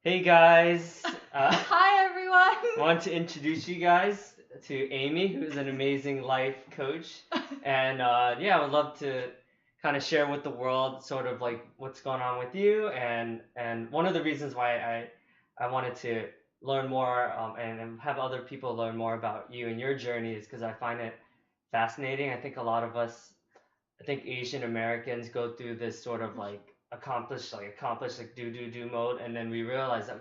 Hey guys, Hi I want to introduce you guys to Amy, who's an amazing life coach, everyone. and yeah, I would love to kind of share with the world sort of like what's going on with you, and one of the reasons why I wanted to learn more and have other people learn more about you and your journey is because I find it fascinating. I think a lot of us I think Asian Americans go through this sort of like accomplish like do mode, and then we realize that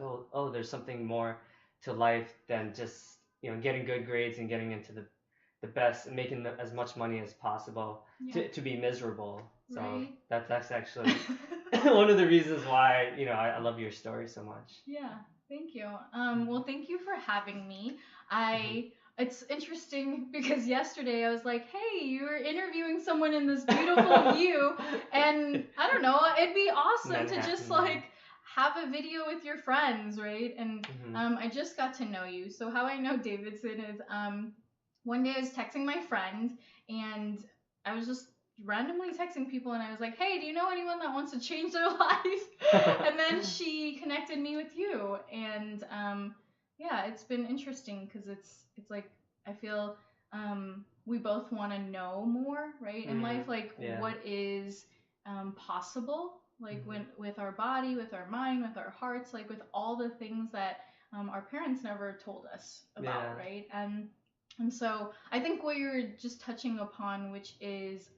there's something more to life than just getting good grades and getting into the best and making as much money as possible Yeah, to be miserable. So right. that's actually one of the reasons why I love your story so much. Yeah, thank you. Well, thank you for having me. Hmm. I It's interesting because yesterday I was like, "Hey, you were interviewing someone in this beautiful view," and I don't know, it'd be awesome to just Manhattan, yeah. like have a video with your friends, right? And Hmm. I just got to know you. So how I know Davidson is one day I was texting my friend and I was just randomly texting people and I was like, "Hey, do you know anyone that wants to change their life?" And then she connected me with you, and yeah, it's been interesting because it's like I feel we both want to know more, right, in Hmm. life, like Yeah. what is possible, like Hmm. when with our body, with our mind, with our hearts, like with all the things that our parents never told us about, Yeah. right? And so I think what you're just touching upon, which is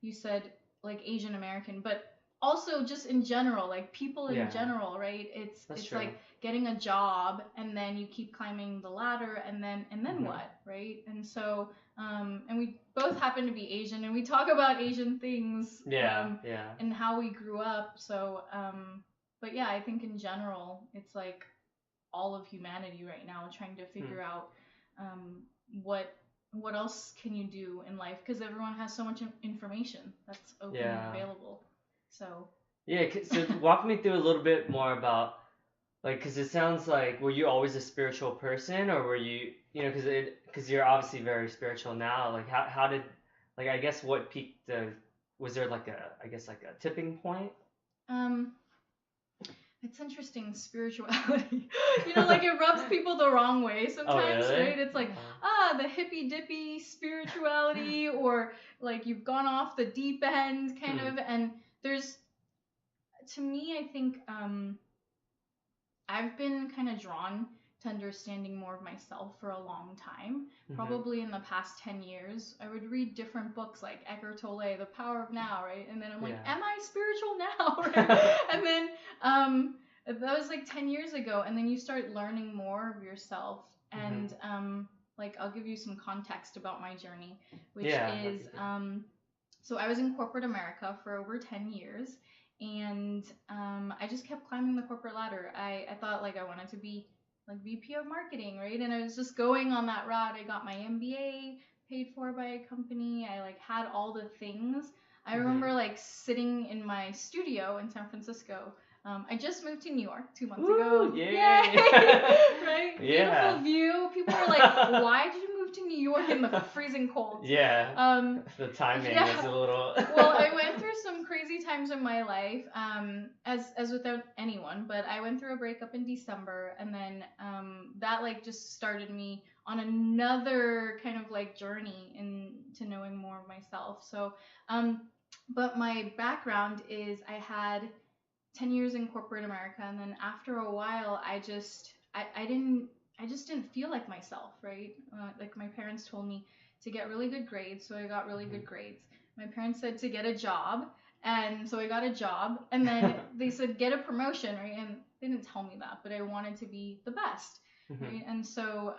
you said like Asian American, but also just in general, like people in Yeah. general, right? It's That's it's true. like getting a job and then you keep climbing the ladder and then Hmm. what, right? And so and we both happen to be Asian and we talk about Asian things Yeah. Yeah. and how we grew up. So but yeah, I think in general, it's like all of humanity right now trying to Hmm. figure out um, what what else can you do in life because everyone has so much information that's open and Yeah. available. So Yeah. So walk me through a little bit more about like, cause it sounds like were you always a spiritual person, or were you, cause you're obviously very spiritual now. Like, how did, like, I guess what peaked the, was there like I guess like a tipping point? um, it's interesting, spirituality. Like it rubs people the wrong way Oh, sometimes, really? right? It's like, Oh. the hippy dippy spirituality, or like you've gone off the deep end, kind Hmm. of. And there's, to me, I think I've been kind of drawn to understanding more of myself for a long time. Mm-hmm. Probably in the past 10 years, I would read different books like Eckhart Tolle, The Power of Now, right? And then I'm like, Yeah. am I spiritual now, right? And then that was like 10 years ago. And then you start learning more of yourself. Mm-hmm. And like, I'll give you some context about my journey, which Yeah, that'd is be good. so I was in corporate America for over 10 years, and I just kept climbing the corporate ladder. I thought like I wanted to be like VP of marketing, right? And I was just going on that route. I got my MBA paid for by a company. I like had all the things. I Mm-hmm. remember like sitting in my studio in San Francisco. I just moved to New York 2 months Woo! ago. Yay! Yay! Right? Yeah. Beautiful view. People were like, why did you move to New York in the freezing cold? Yeah. Um, The timing is yeah. a little. Well, I went through some crazy times in my life, as without anyone. But I went through a breakup in December, and then that like just started me on another kind of like journey into knowing more of myself. So, but my background is I had 10 years in corporate America, and then after a while, I just didn't feel like myself, right? Like my parents told me to get really good grades, so I got really good grades. My parents said to get a job, and so I got a job, and then they said get a promotion, right? And they didn't tell me that, but I wanted to be the best, Mm-hmm. right? And so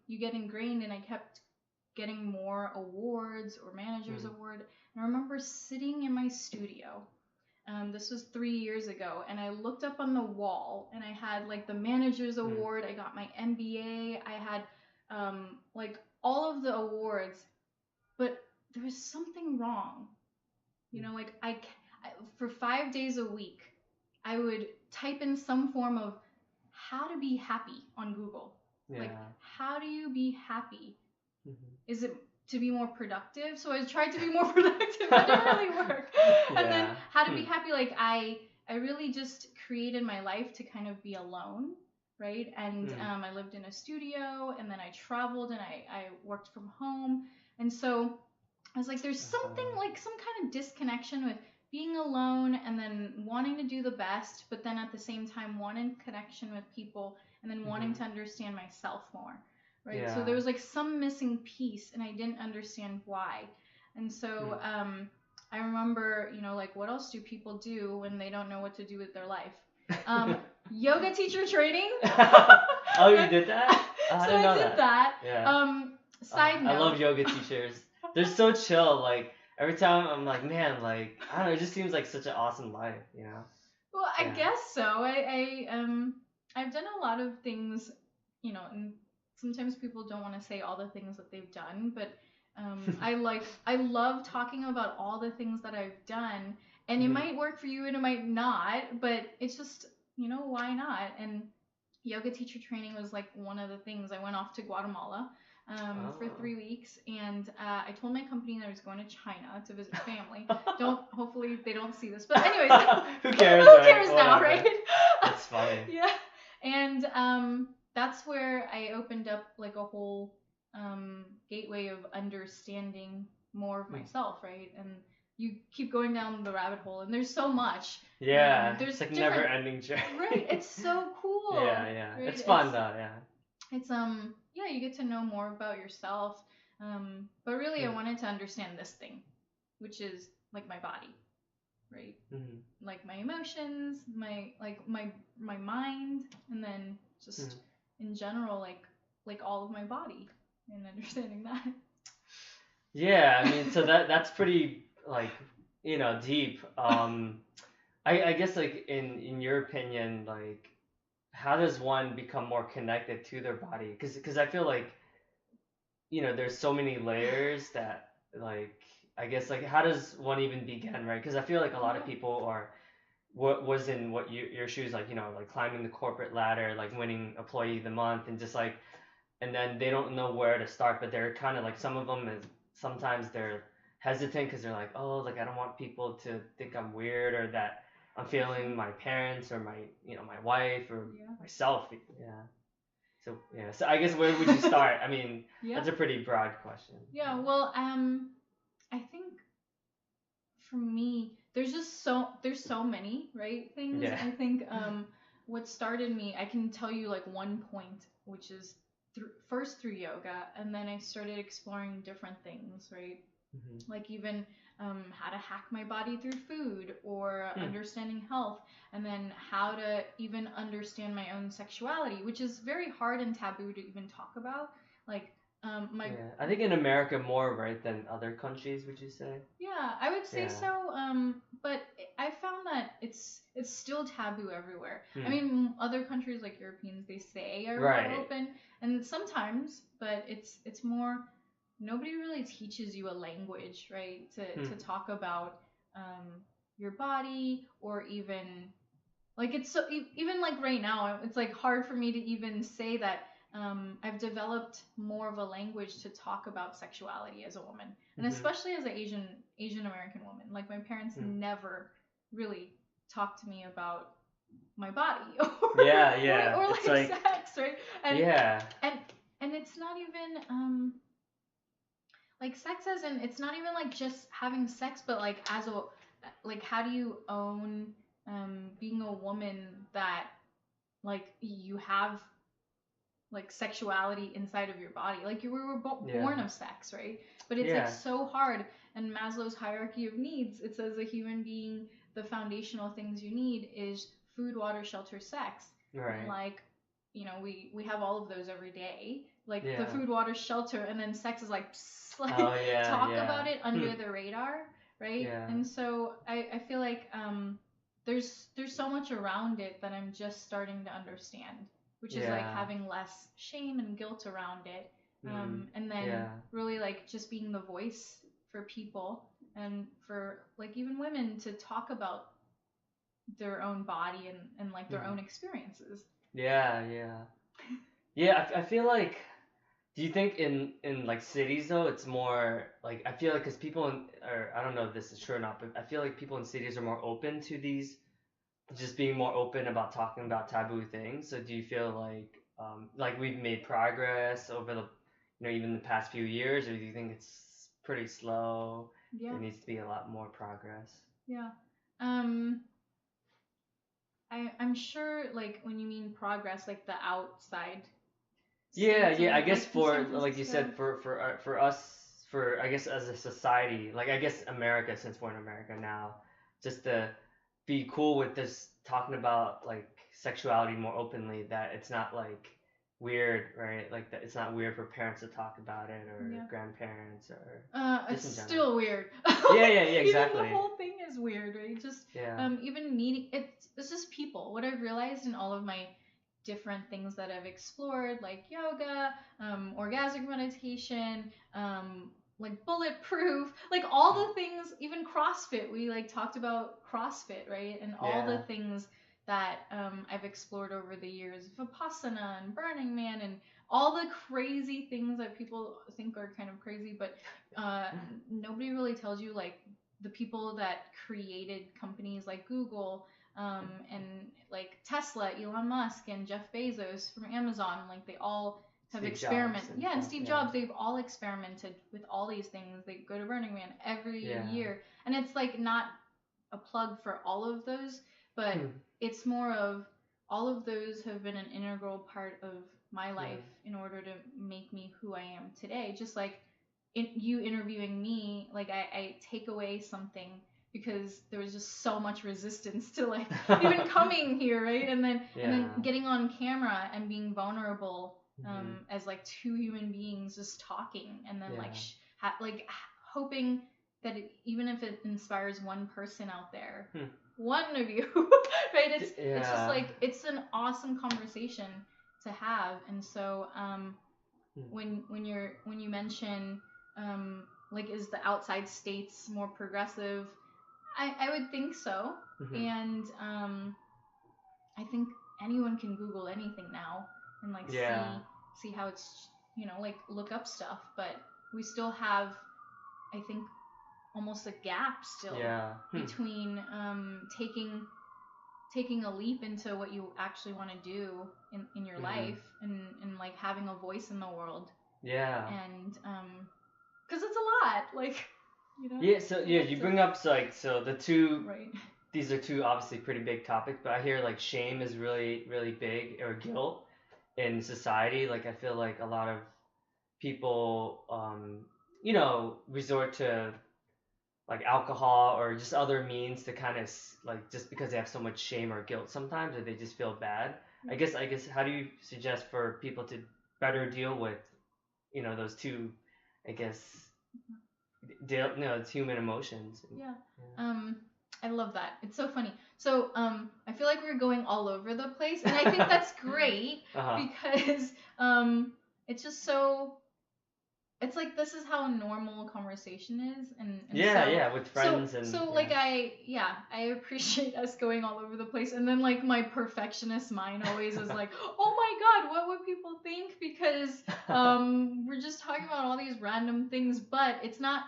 you get ingrained, and I kept getting more awards or managers award. And I remember sitting in my studio, this was 3 years ago, and I looked up on the wall, and I had like the manager's Mm-hmm. award. I got my MBA. I had like all of the awards, but there was something wrong. Like for 5 days a week, I would type in some form of how to be happy on Google. Like, Yeah. how do you be happy? Mm-hmm. Is it to be more productive? So I tried to be more productive. That didn't really work. And then Yeah. how to be happy, like I really just created my life to kind of be alone, right? And Mm. I lived in a studio, and then I traveled, and I worked from home. And so I was like, there's something like some kind of disconnection with being alone and then wanting to do the best, but then at the same time wanting connection with people and then wanting to understand myself more, right? So Yeah. there was like some missing piece, and I didn't understand why. And so I remember, like, what else do people do when they don't know what to do with their life? Yoga teacher training. Oh, you did that? Oh, I So didn't know I did that. Yeah. Side note. I love yoga teachers. They're so chill. Like every time I'm like, man, like I don't know, it just seems like such an awesome life, you know? Well, I Yeah. guess so. I've done a lot of things, and sometimes people don't want to say all the things that they've done, but I love talking about all the things that I've done, and it might work for you and it might not, but it's just, why not? And yoga teacher training was like one of the things. I went off to Guatemala for 3 weeks, and I told my company that I was going to China to visit family. Hopefully they don't see this, but anyways, Who cares? Who cares now, right? That's funny. Yeah, and that's where I opened up like a whole gateway of understanding more of myself, right? And you keep going down the rabbit hole, and there's so much. Yeah, there's it's like different... never ending journey. Right, it's so cool. Yeah. Right? It's fun though, yeah. It's yeah, you get to know more about yourself. But really I wanted to understand this thing, which is like my body, right? Like my emotions, my mind, and then just in general like all of my body, and understanding that. Yeah, I mean, so that's pretty like, deep. I guess like in your opinion, like how does one become more connected to their body? Because I feel like, there's so many layers that like I guess like how does one even begin, right? Because I feel like a lot of people are what was in your shoes, like like climbing the corporate ladder, like winning employee of the month, and just like and then they don't know where to start, but they're kind of like some of them is sometimes they're hesitant because they're like, oh, like I don't want people to think I'm weird or that I'm failing my parents or my my wife or myself. So I guess where would you start? I mean, that's a pretty broad question. Yeah, well, I think for me, there's so many, right, things. Yeah. I think what started me, I can tell you like one point, which is first through yoga, and then I started exploring different things, right? Like even how to hack my body through food, or understanding health, and then how to even understand my own sexuality, which is very hard and taboo to even talk about. Like I think in America more, right, than other countries, would you say? Yeah, I would say so. But I found that it's still taboo everywhere. I mean, other countries like Europeans, they say are more open, and sometimes, but it's more. Nobody really teaches you a language, right, to talk about your body, or even like it's so even like right now, it's like hard for me to even say that. I've developed more of a language to talk about sexuality as a woman, and especially as an Asian American woman. Like my parents never really talked to me about my body, or or like sex, right? And, and it's not even like sex as in, it's not even like just having sex, but like as a like how do you own being a woman that like you have like sexuality inside of your body, like we were born of sex, right? But it's like so hard. And Maslow's hierarchy of needs, it says a human being, the foundational things you need is food, water, shelter, sex. Right. And like we have all of those every day, like the food, water, shelter, and then sex is like, talk about it under the radar, right? And so I feel like there's so much around it that I'm just starting to understand, which is like having less shame and guilt around it, and then really like just being the voice for people, and for like even women to talk about their own body and like their own experiences. I feel like, do you think in like cities though it's more like, I feel like because people or I don't know if this is true or not, but I feel like people in cities are more open to these just being more open about talking about taboo things. So do you feel like we've made progress over the even the past few years, or do you think it's pretty slow? Yeah. There needs to be a lot more progress. Yeah. Um, I'm sure, like, when you mean progress, like the outside Yeah, states yeah. I of guess like San for like you Francisco. said, for us, for I guess as a society, like I guess America, since we're in America now, just to be cool with this talking about like sexuality more openly, that it's not like weird, right? Like that it's not weird for parents to talk about it or Yeah. grandparents or It's just in general. still weird. Yeah, yeah, yeah, Even the exactly. whole thing is weird, right? Just Yeah. even meeting it's just people. What I've realized in all of my different things that I've explored, like yoga, orgasmic meditation, like bulletproof, like all the things, even CrossFit. We like talked about CrossFit, right? And all the Yeah. things that I've explored over the years, Vipassana and Burning Man and all the crazy things that people think are kind of crazy, but uh, nobody really tells you like the people that created companies like Google and like Tesla, Elon Musk, and Jeff Bezos from Amazon, like they all have Steve Jobs experimented. and Yeah, and stuff. Steve Yeah. Jobs, they've all experimented with all these things. They go to Burning Man every Yeah. year, and it's like not a plug for all of those, but it's more of all of those have been an integral part of my life in order to make me who I am today. Just like you interviewing me, like I take away something because there was just so much resistance to like even coming here, right? And then getting on camera and being vulnerable as like two human beings just talking, and then like hoping that even if it inspires one person out there, one of you, right? It's just like it's an awesome conversation to have. And so when you mention like is the outside states more progressive, I would think so. And I think anyone can Google anything now and like see how it's like look up stuff, but we still have, I think, almost a gap still between taking a leap into what you actually want to do in your life and like having a voice in the world. Yeah. And because it's a lot, like Yeah. So you bring up so the two. Right. These are two obviously pretty big topics, but I hear like shame is really really big, or guilt in society. Like I feel like a lot of people resort to like alcohol or just other means to kind of like, just because they have so much shame or guilt sometimes, or they just feel bad. I guess how do you suggest for people to better deal with those two, I guess, it's human emotions. Yeah. I love that. It's so funny. So I feel like we're going all over the place, and I think that's great because it's just so. It's like this is how a normal conversation is, and with friends so like I appreciate us going all over the place, and then like my perfectionist mind always is like, oh my god, what would people think? Because we're just talking about all these random things, but it's not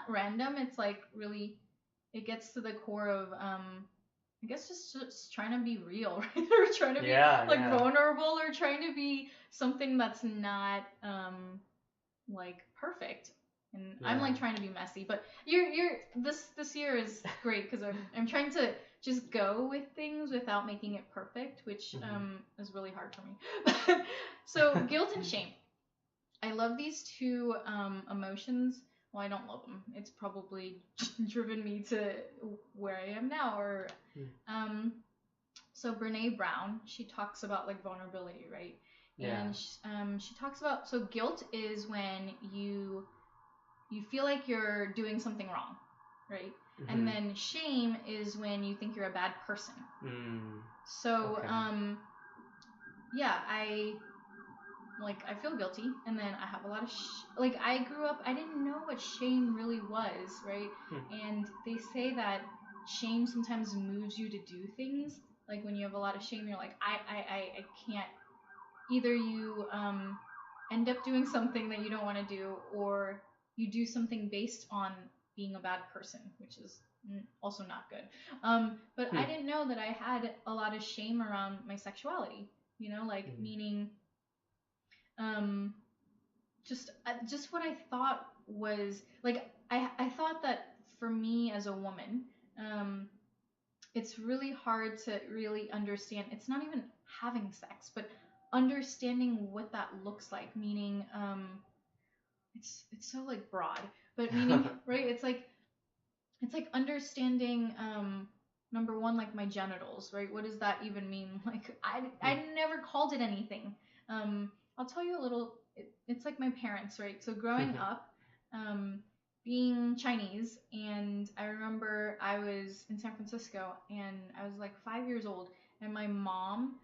random. It's like really, it gets to the core of I guess just trying to be real, right? Or trying to be vulnerable, or trying to be something that's not like perfect. And I'm like trying to be messy, but you're this year is great because I'm trying to just go with things without making it perfect, which is really hard for me. So guilt and shame, I love these two emotions. Well, I don't love them. It's probably driven me to where I am now. Or so Brene Brown, she talks about like vulnerability, right? And she talks about, so guilt is when you feel like you're doing something wrong, right? And then shame is when you think you're a bad person. So I feel guilty, and then I have a lot of like I grew up, I didn't know what shame really was, right? And they say that shame sometimes moves you to do things. Like when you have a lot of shame, you're like I can't. Either you end up doing something that you don't want to do, or you do something based on being a bad person, which is also not good. But I Hmm. didn't know that I had a lot of shame around my sexuality. Like Hmm. meaning, um, just what I thought was like I thought that for me as a woman, um, it's really hard to really understand. It's not even having sex, but understanding what that looks like. Meaning, it's so like broad, but meaning, right? It's like understanding, number one, like my genitals, right? What does that even mean? Like I never called it anything. I'll tell you a little. It's like my parents, right? So growing up, um, being Chinese, and I remember I was in San Francisco, and I was like 5 years old, and my mom,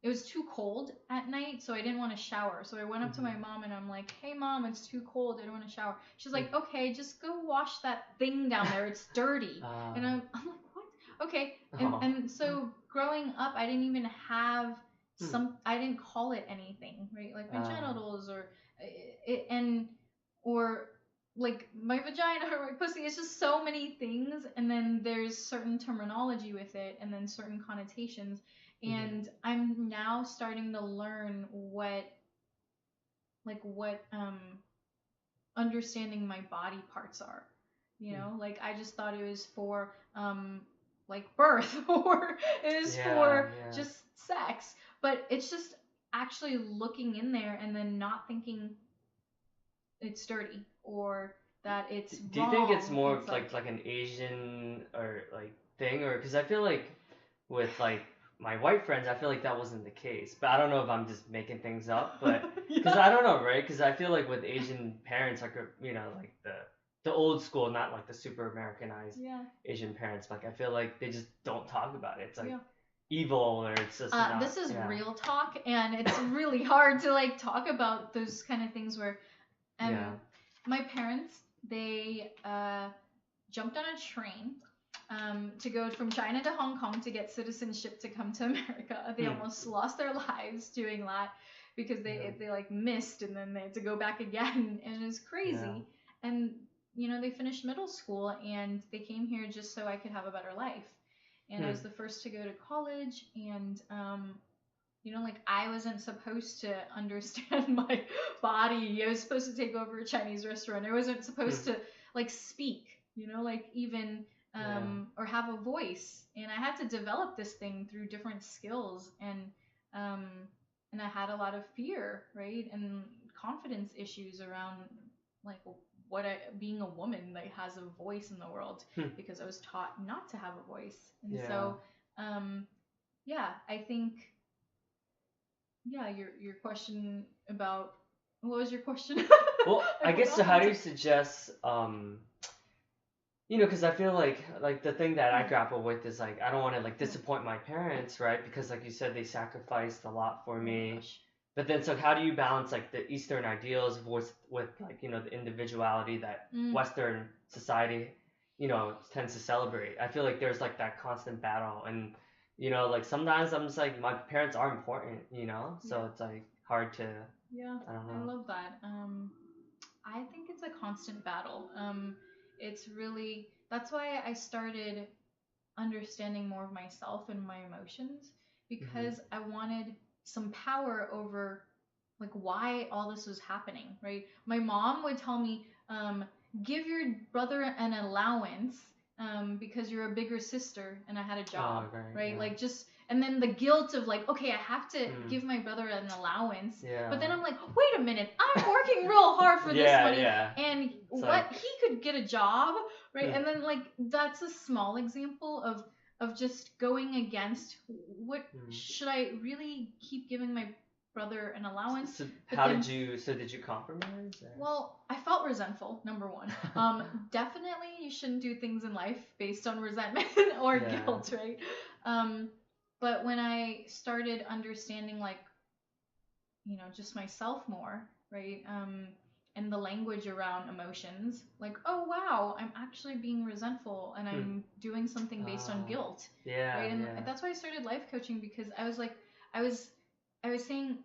it was too cold at night, so I didn't want to shower. So I went up to my mom and I'm like, "Hey, mom, it's too cold. I don't want to shower." She's like, "Okay, just go wash that thing down there. It's dirty." And I'm like, "What?" Okay. And Oh. and so growing up, I didn't even have Hmm. I didn't call it anything, right? Like my Uh, genitals or and or like my vagina or my pussy. It's just so many things, and then there's certain terminology with it, and then certain connotations. And I'm now starting to learn what understanding my body parts are. Like I just thought it was for like birth or it was yeah, for yeah. just sex, but it's just actually looking in there and then not thinking it's dirty or that it's Do you think it's wrong. more It's of like like an Asian or like thing, or because I feel like with like my white friends, I feel like that wasn't the case. But I don't know if I'm just making things up, but because yeah. I don't know, right? Because I feel like with Asian parents, like like the old school, not like the super Americanized Yeah. Asian parents. Like I feel like they just don't talk about it. It's like Yeah. evil, or it's just not. This is Yeah. real talk, and it's really hard to like talk about those kind of things where Yeah. my parents, they jumped on a train to go from China to Hong Kong to get citizenship to come to America. They Hmm. almost lost their lives doing that because Yeah. they like missed and then they had to go back again, and it was Yeah. crazy. And they finished middle school and they came here just so I could have a better life. And I Hmm. was the first to go to college, and like I wasn't supposed to understand my body. I was supposed to take over a Chinese restaurant. I wasn't supposed Hmm. to like speak, like even Yeah. or have a voice. And I had to develop this thing through different skills, um and I had a lot of fear, right? And confidence issues around like being a woman that has a voice in the world Hmm. because I was taught not to have a voice. And Yeah. so yeah, I think your question about what was your question? Well, I I guess so. forgot How what do to. you suggest, because I feel like the thing that I Yeah. grapple with is like I don't want to like Yeah. disappoint my parents, right? Because like you said, they sacrificed a lot for Oh my me. gosh. But then, so how do you balance like the Eastern ideals with like the individuality that Mm, Western society, tends to celebrate? I feel like there's like that constant battle, and like sometimes I'm just like my parents are important, so yeah. it's like hard to Yeah. I don't I know. love that. I think it's a constant battle. It's really that's why I started understanding more of myself and my emotions Hmm. because I wanted some power over like why all this was happening, right? My mom would tell me, give your brother an allowance because you're a bigger sister and I had a Oh, job, right, right? yeah. Like just and then the guilt of like, okay, I have to Hmm. give my brother an allowance, Yeah. but then I'm like, wait a minute, I'm working real hard for this Yeah, money, yeah. and It's what like, he could get a job, right? hmm, And then like that's a small example of just going against what hmm. should I really keep giving my brother an allowance? So But then did you compromise? Or? well, I felt resentful, number one. Definitely you shouldn't do things in life based on resentment or Yeah. guilt, right? Um, but when I started understanding like, just myself more, right? And the language around emotions, like, oh wow, I'm actually being resentful and Hmm. I'm doing something based on guilt, Yeah, right? And yeah. that's why I started life coaching because I was like, I was saying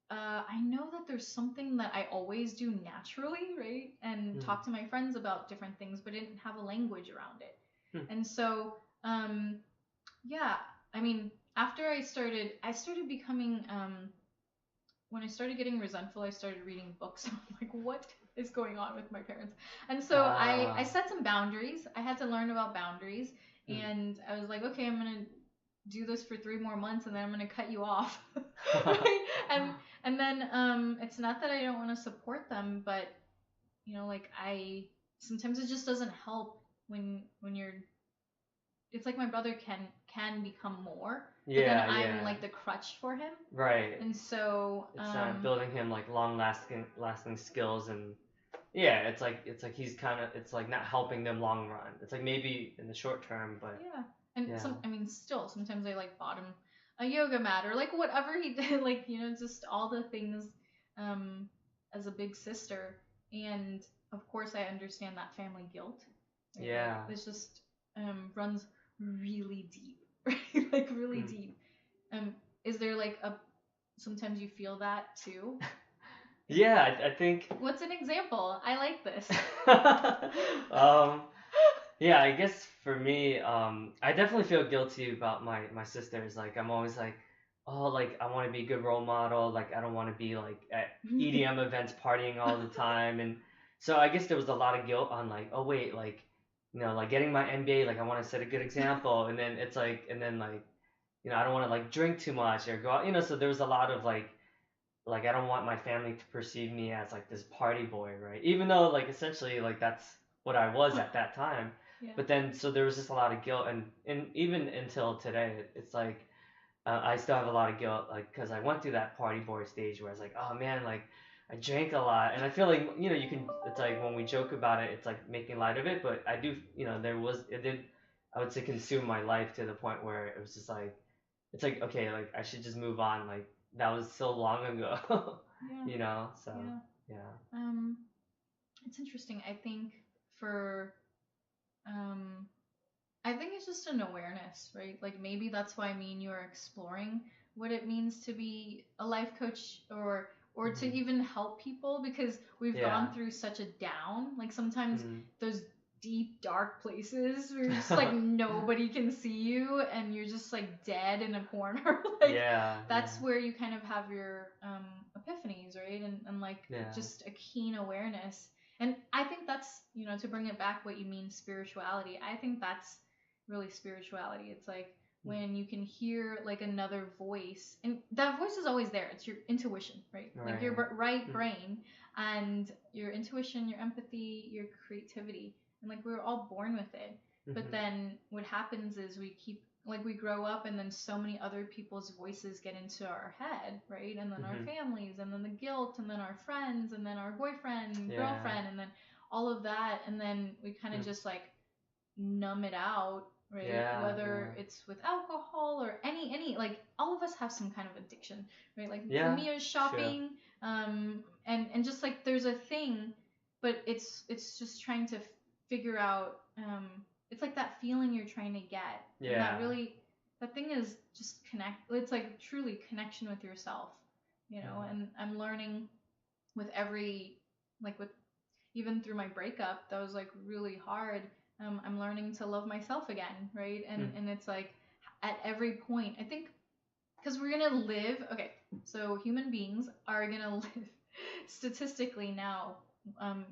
I know that there's something that I always do naturally, right? And Mm. talk to my friends about different things, but didn't have a language around it. Hmm. And so, yeah, I mean, after I started becoming, when I started getting resentful, I started reading books. I'm like, what is going on with my parents? And so I Ah. set some boundaries. I had to learn about boundaries. Mm. And I was like, okay, I'm going to do this for 3 more months and then I'm going to cut you off. Right? And then it's not that I don't want to support them, but like I sometimes it just doesn't help when you're it's like my brother can become more, but then Yeah, I'm yeah. like the crutch for him. Right. And so It's building him like long lasting skills, and yeah, it's like he's kind of, it's like not helping them long run. It's like maybe in the short term, but yeah. And yeah. I mean, still, sometimes I like bought him a yoga mat or like whatever he did, like, just all the things um, as a big sister. And of course, I understand that family guilt, right? Like, Yeah. this just runs really deep, right? Like, really Hmm. deep. Is there like sometimes you feel that too? Yeah, I think. What's an example? I like this. um, yeah, I guess for me, I definitely feel guilty about my sisters. Like I'm always like, oh, like I want to be a good role model. Like I don't want to be like at EDM events partying all the time, and so I guess there was a lot of guilt on like, oh wait, like like getting my MBA, like I want to set a good example, and then it's like, and then like I don't want to like drink too much or go out, so there was a lot of like I don't want my family to perceive me as like this party boy, right? Even though like essentially like that's what I was at that time. Yeah. But then so there was just a lot of guilt, and even until today, it's like I still have a lot of guilt, like because I went through that party boy stage where I was like, oh man, like I drank a lot, and I feel like you can. It's like when we joke about it, it's like making light of it, but I do, it did, I would say, consume my life to the point where it was just like, it's like okay, like I should just move on, like that was so long ago, Yeah. So Yeah. yeah. It's interesting. I think for um I think it's just an awareness, right? Like maybe that's why me and you are exploring what it means to be a life coach or to Hmm. even help people because we've Yeah. gone through such a down. Like sometimes Hmm. those deep dark places where just like nobody can see you and you're just like dead in a corner. Like Yeah. that's where you kind of have your epiphanies, right? And like Yeah. just a keen awareness. And I think that's, to bring it back what you mean spirituality. I think that's really spirituality. It's like when you can hear like another voice, and that voice is always there. It's your intuition, right? Like your right brain and your intuition, your empathy, your creativity, and like we're all born with it. But then what happens is we grow up, and then so many other people's voices get into our head, right? And then our families, and then the guilt, and then our friends, and then our boyfriend and girlfriend, and then all of that, and then we kind of just like numb it out, right? Yeah, Whether yeah. it's with alcohol or any like all of us have some kind of addiction, right? Like Yeah, for me, it's shopping, and just like there's a thing, but it's just trying to figure out, it's like that feeling you're trying to get, and Yeah. that thing is just connect. It's like truly connection with yourself, And I'm learning with every with even through my breakup that was like really hard. I'm learning to love myself again, right? And it's like at every point, I think, because we're gonna live. Okay, so human beings are gonna live statistically now.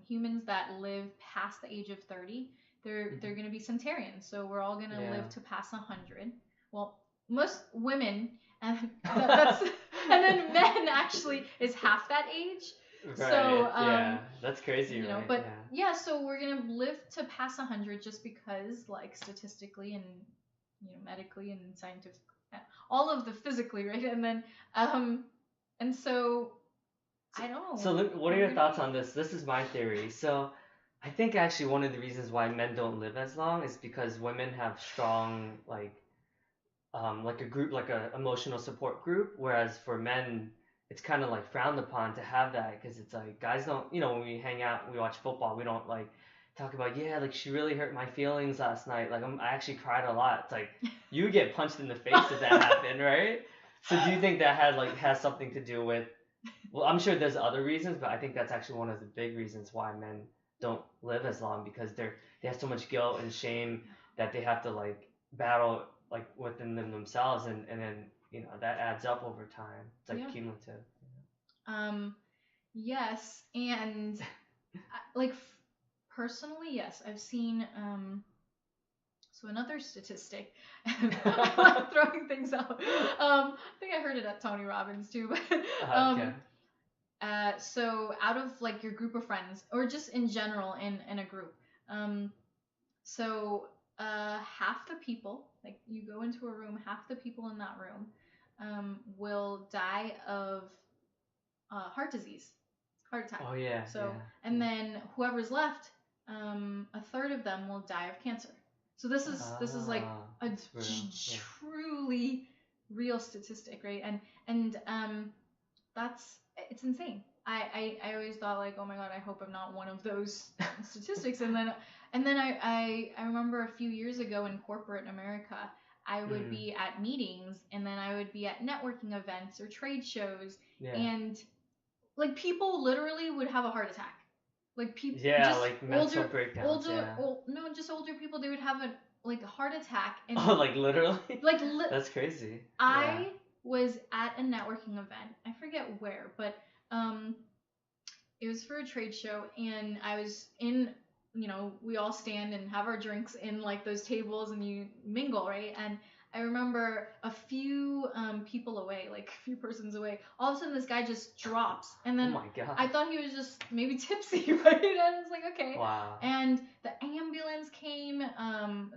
Humans that live past the age of 30, they're gonna be centenarians. So we're all gonna live to pass 100. Well, most women, and that's and then men actually is half that age. Right. So yeah, that's crazy, right? But yeah, so we're gonna live to pass 100 just because, like, statistically and medically and scientifically, all of the physically, right? And then and so I don't know. So what are your thoughts on this? This is my theory. So I think actually one of the reasons why men don't live as long is because women have strong like a group, like a emotional support group, whereas for men it's kind of like frowned upon to have that because it's like guys don't, when we hang out, we watch football, we don't like talk about, yeah, like she really hurt my feelings last night, like I actually cried a lot. It's like you get punched in the face if that happened, right? So do you think that has something to do with well, I'm sure there's other reasons, but I think that's actually one of the big reasons why men don't live as long, because they have so much guilt and shame that they have to like battle like within themselves, and then that adds up over time. It's like Yeah. cumulative. Yes, and like personally, yes, I've seen so another statistic. I like throwing things out. I think I heard it at Tony Robbins too, but Okay. so out of like your group of friends, or just in general in a group, so half the people, like you go into a room, half the people in that room will die of heart disease, heart attack. Oh yeah. So Yeah. and then whoever's left, a third of them will die of cancer. So this is like a That's real. Yeah. truly real statistic, right? And that's it's insane. I always thought like, oh my god, I hope I'm not one of those statistics. And then I remember a few years ago in corporate America, I would be at meetings, and then I would be at networking events or trade shows, Yeah. and like people literally would have a heart attack. Like people, Yeah, just like mental older, breakdowns. Yeah. no, just older people. They would have a heart attack, and Oh, like literally? like That's crazy. I was at a networking event. I forget where, but it was for a trade show, and I was in, we all stand and have our drinks in like those tables, and you mingle, right? And I remember a few people away, like a few persons away, all of a sudden this guy just drops, and then Oh my god. I thought he was just maybe tipsy, right? And I was like, okay. Wow. And the ambulance came,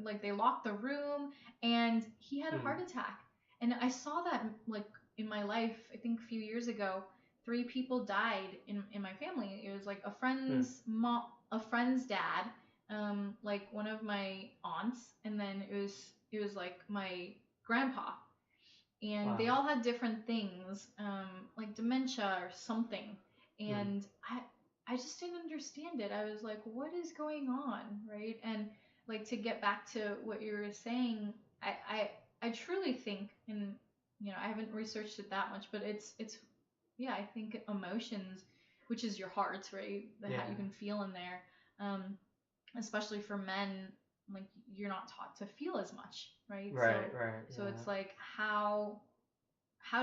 like they locked the room, and he had a heart attack. And I saw that like in my life, I think a few years ago, 3 people died in my family. It was like a friend's mom, a friend's dad, like one of my aunts, and then it was like my grandpa. And they all had different things, like dementia or something. And I just didn't understand it. I was like, what is going on, right? And like to get back to what you were saying, I truly think, and I haven't researched it that much, but it's yeah, I think emotions, which is your heart, right? That you can feel in there, especially for men, like you're not taught to feel as much, right? Right. So it's like how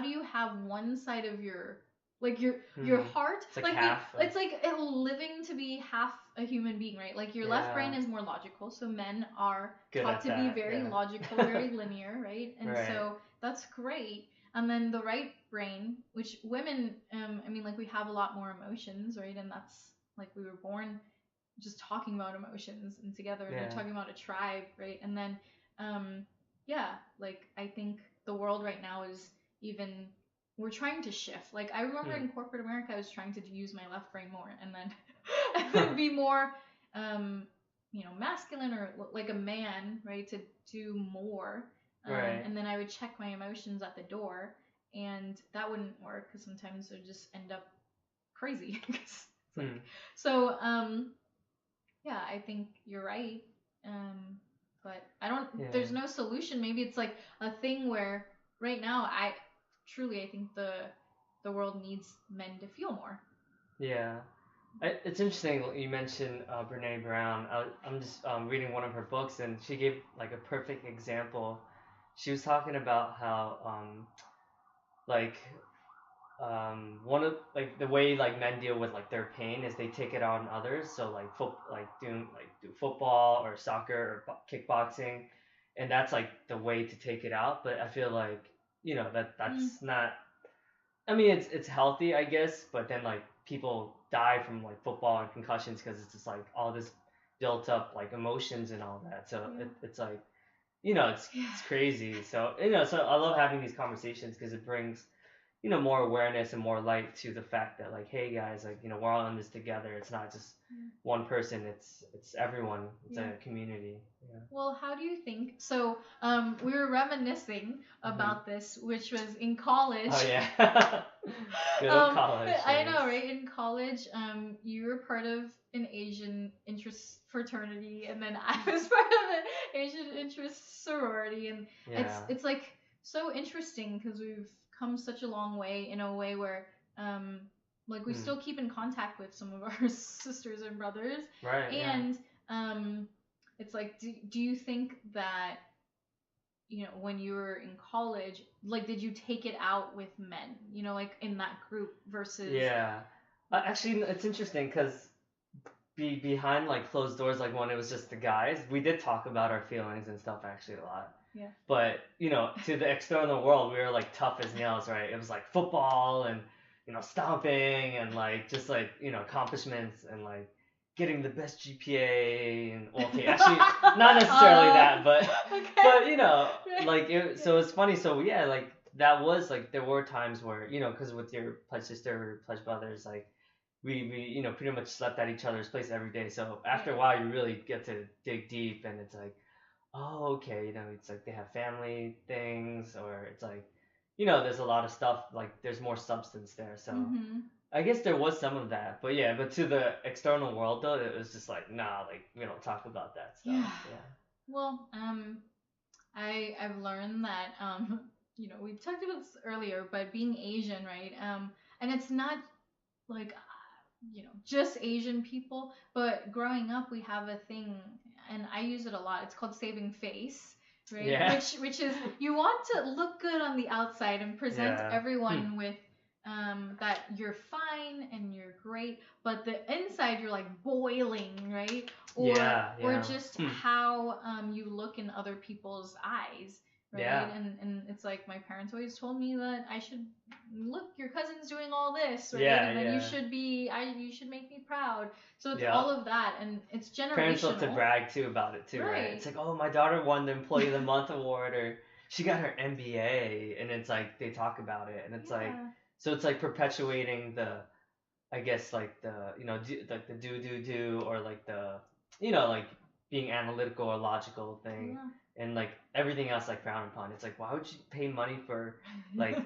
do you have one side of your like your heart, it's like half. It's like it living to be half a human being, right? Like your left brain is more logical, so men are taught to be very logical, very linear, right? And so that's great. And then the right brain, which women, I mean, like we have a lot more emotions, right? And that's like we were born just talking about emotions and together, and they're talking about a tribe, right? And then, like I think the world right now is even, we're trying to shift. Like I remember in corporate America, I was trying to use my left brain more, and then be more, masculine, or like a man, right? To do more. And then I would check my emotions at the door, and that wouldn't work because sometimes it would just end up crazy. So, yeah, I think you're right. But I don't, there's no solution. Maybe it's like a thing where right now, I think the world needs men to feel more. Yeah. It's interesting you mentioned Brene Brown. I'm just reading one of her books, and she gave like a perfect example. She was talking about how one of like the way like men deal with like their pain is they take it out on others. So like do football or soccer or kickboxing, and that's like the way to take it out. But I feel like that's not. I mean, it's healthy, I guess, but then like people die from like football and concussions because it's just like all this built up like emotions and all that. So it's like, it's crazy. So so I love having these conversations because it brings more awareness and more light to the fact that like, hey guys, like we're all in this together. It's not just one person. It's everyone. It's a community. Yeah. Well, how do you think? So we were reminiscing about this, which was in college. Oh yeah. Good old college. I know, right? In college, you were part of an Asian interest fraternity, and then I was part of an Asian interest sorority, and it's like so interesting because we've come such a long way in a way where like we still keep in contact with some of our sisters and brothers. Right. Yeah. And it's like, do you think that, when you were in college, like, did you take it out with men, like in that group versus? Yeah. Actually, it's interesting because behind like closed doors, like when it was just the guys, we did talk about our feelings and stuff actually a lot. Yeah. But to the external world, we were like tough as nails, right? It was like football and stomping and like just like accomplishments and like getting the best GPA and okay, actually not necessarily that, but Okay. but like so it's funny. So yeah, like that was like there were times where because with your pledge sister, pledge brothers, like we pretty much slept at each other's place every day. So after a while, you really get to dig deep, and it's like, oh, okay, it's like they have family things, or it's like, there's a lot of stuff, like there's more substance there. So I guess there was some of that, but yeah, but to the external world though, it was just like, nah, like we don't talk about that stuff. Yeah. Well, I've learned that we've talked about this earlier, but being Asian, right? And it's not like just Asian people, but growing up we have a thing, and I use it a lot. It's called saving face, right? Yeah. Which is you want to look good on the outside and present everyone with that you're fine and you're great, but the inside you're like boiling, right? Or just how you look in other people's eyes, right? Yeah. And it's like my parents always told me that I should look, your cousin's doing all this, right? Yeah, and then you should make me proud. So it's Yeah. all of that, and it's generational. Parents love to brag too about it too, right? It's like, oh, my daughter won the Employee of the Month award, or she got her MBA, and it's like they talk about it, and it's like, so it's like perpetuating the, I guess like the like the do or like the like being analytical or logical thing, and like everything else like frowned upon. It's like, why would you pay money for like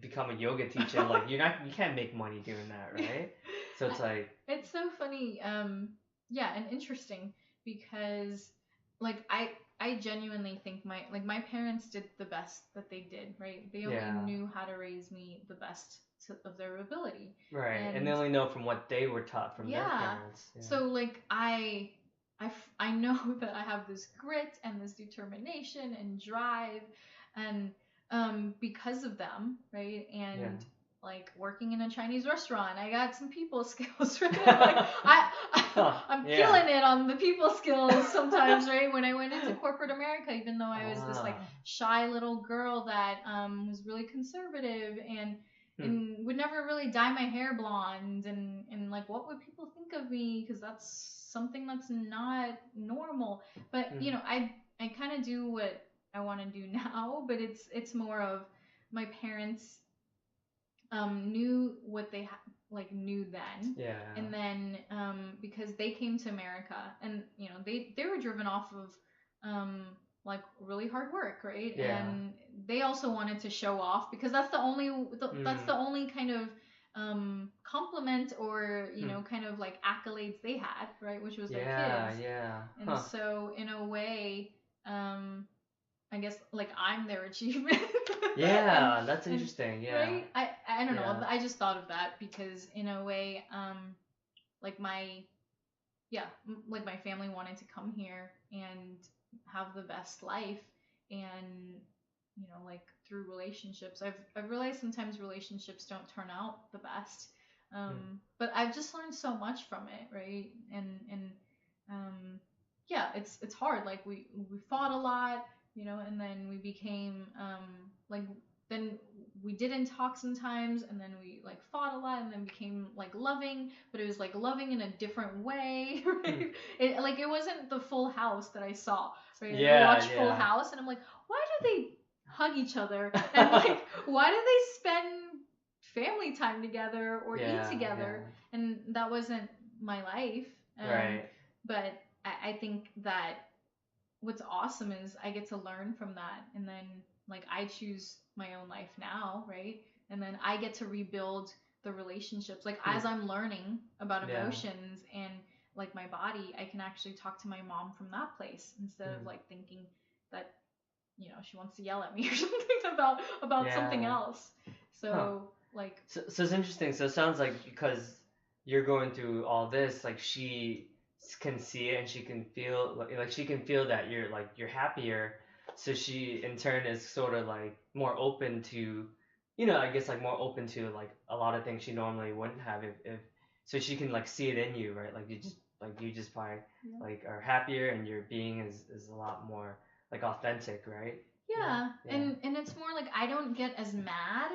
become a yoga teacher? Like you can't make money doing that, right? So it's like, it's so funny, and interesting, because like I genuinely think my parents did the best that they did, right? They only knew how to raise me the best of their ability, right? And they only know from what they were taught from their parents. Yeah. So like I know that I have this grit and this determination and drive, and because of them, right? And like working in a Chinese restaurant, I got some people skills, right? Like I'm killing it on the people skills sometimes, right? When I went into corporate America, even though I was this like shy little girl that was really conservative and would never really dye my hair blonde, and like what would people think of me, because that's something that's not normal. But I kind of do what I want to do now, but it's more of my parents knew what they knew then, and then because they came to America, and they were driven off of like really hard work, right? And they also wanted to show off, because that's the only that's the only kind of compliment or kind of like accolades they had, right? Which was their kids. And so in a way, I guess like I'm their achievement. That's interesting. Right? I don't know. I just thought of that because in a way, like my family wanted to come here and have the best life, and like through relationships, I've realized sometimes relationships don't turn out the best, but I've just learned so much from it, right? And it's hard. Like we fought a lot, and then we became like, then we didn't talk sometimes, and then we like fought a lot, and then became like loving, but it was like loving in a different way, right? It wasn't the Full House that I saw, right? I watched Full House, and I'm like, why do they hug each other, and like why do they spend family time together or eat together? And that wasn't my life, right? But I think that what's awesome is I get to learn from that, and then like I choose my own life now, right? And then I get to rebuild the relationships. Like as I'm learning about emotions and like my body, I can actually talk to my mom from that place instead of like thinking that she wants to yell at me or something about something else. So like. So it's interesting. So it sounds like because you're going through all this, like she can see it and she can feel like she can feel that you're happier. So she in turn is sort of like more open to, I guess like more open to like a lot of things she normally wouldn't have if so she can like see it in you, right? Like you just probably Yeah. like are happier and your being is a lot more like authentic, right? Yeah, Yeah. and it's more like I don't get as mad,